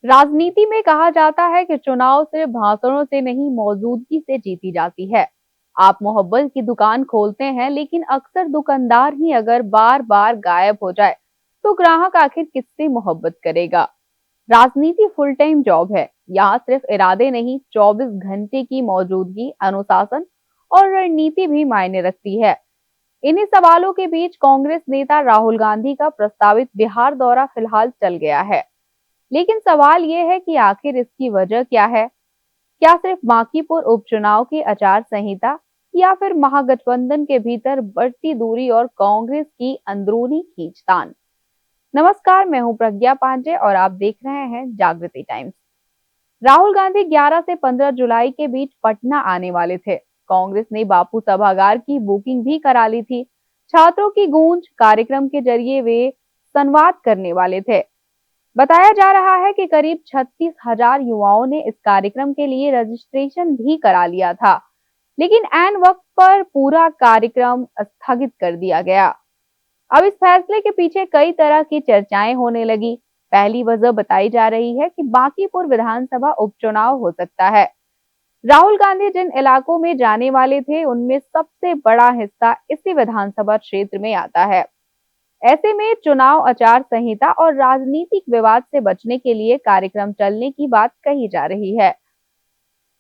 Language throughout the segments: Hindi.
राजनीति में कहा जाता है कि चुनाव सिर्फ भाषणों से नहीं, मौजूदगी से जीती जाती है। आप मोहब्बत की दुकान खोलते हैं, लेकिन अक्सर दुकानदार ही अगर बार बार गायब हो जाए तो ग्राहक आखिर किससे मोहब्बत करेगा। राजनीति फुल टाइम जॉब है। यहाँ सिर्फ इरादे नहीं, 24 घंटे की मौजूदगी, अनुशासन और रणनीति भी मायने रखती है। इन्हीं सवालों के बीच कांग्रेस नेता राहुल गांधी का प्रस्तावित बिहार दौरा फिलहाल चल गया है। लेकिन सवाल ये है कि आखिर इसकी वजह क्या है? क्या सिर्फ बांकीपुर उपचुनाव की आचार संहिता, या फिर महागठबंधन के भीतर बढ़ती दूरी और कांग्रेस की अंदरूनी खींचतान? नमस्कार, मैं हूं प्रज्ञा पांडे और आप देख रहे हैं जागृति टाइम्स। राहुल गांधी 11 से 15 जुलाई के बीच पटना आने वाले थे। कांग्रेस ने बापू सभागार की बुकिंग भी करा ली थी। छात्रों की गूंज कार्यक्रम के जरिए वे संवाद करने वाले थे। बताया जा रहा है कि करीब 36,000 युवाओं ने इस कार्यक्रम के लिए रजिस्ट्रेशन भी करा लिया था, लेकिन ऐन वक्त पर पूरा कार्यक्रम स्थगित कर दिया गया। अब इस फैसले के पीछे कई तरह की चर्चाएं होने लगी। पहली वजह बताई जा रही है कि बांकीपुर विधानसभा उपचुनाव हो सकता है। राहुल गांधी जिन इलाकों में जाने वाले थे, उनमें सबसे बड़ा हिस्सा इसी विधानसभा क्षेत्र में आता है। ऐसे में चुनाव आचार संहिता और राजनीतिक विवाद से बचने के लिए कार्यक्रम चलने की बात कही जा रही है।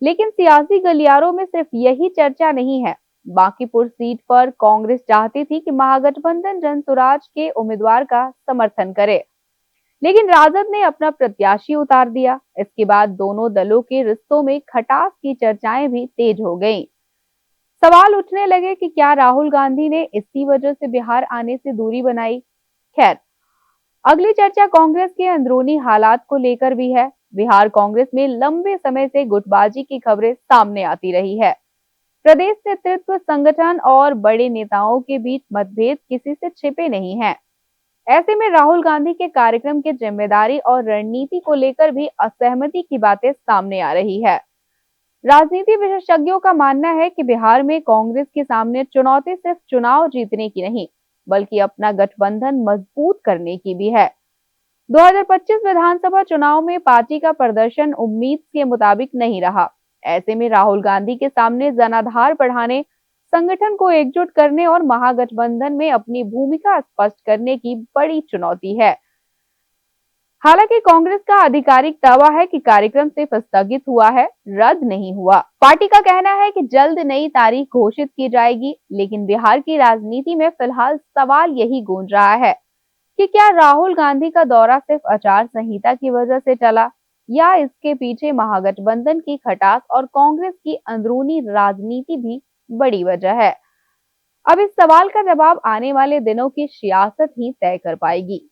लेकिन सियासी गलियारों में सिर्फ यही चर्चा नहीं है। बांकीपुर सीट पर कांग्रेस चाहती थी कि महागठबंधन जनसुराज के उम्मीदवार का समर्थन करे, लेकिन राजद ने अपना प्रत्याशी उतार दिया। इसके बाद दोनों दलों के रिश्तों में खटास की चर्चाएं भी तेज हो गईं। सवाल उठने लगे कि क्या राहुल गांधी ने इसी वजह से बिहार आने से दूरी बनाई। खैर, अगली चर्चा कांग्रेस के अंदरूनी हालात को लेकर भी है। बिहार कांग्रेस में लंबे समय से गुटबाजी की खबरें सामने आती रही है। प्रदेश नेतृत्व, संगठन और बड़े नेताओं के बीच मतभेद किसी से छिपे नहीं हैं। ऐसे में राहुल गांधी के कार्यक्रम की जिम्मेदारी और रणनीति को लेकर भी असहमति की बातें सामने आ रही है। राजनीति विशेषज्ञों का मानना है कि बिहार में कांग्रेस के सामने चुनौती सिर्फ चुनाव जीतने की नहीं, बल्कि अपना गठबंधन मजबूत करने की भी है। 2025 विधानसभा चुनाव में पार्टी का प्रदर्शन उम्मीद के मुताबिक नहीं रहा। ऐसे में राहुल गांधी के सामने जनाधार बढ़ाने, संगठन को एकजुट करने और महागठबंधन में अपनी भूमिका स्पष्ट करने की बड़ी चुनौती है। हालांकि कांग्रेस का आधिकारिक दावा है कि कार्यक्रम सिर्फ स्थगित हुआ है, रद्द नहीं हुआ। पार्टी का कहना है कि जल्द नई तारीख घोषित की जाएगी, लेकिन बिहार की राजनीति में फिलहाल सवाल यही गूंज रहा है कि क्या राहुल गांधी का दौरा सिर्फ आचार संहिता की वजह से चला, या इसके पीछे महागठबंधन की खटास और कांग्रेस की अंदरूनी राजनीति भी बड़ी वजह है। अब इस सवाल का जवाब आने वाले दिनों की सियासत ही तय कर पाएगी।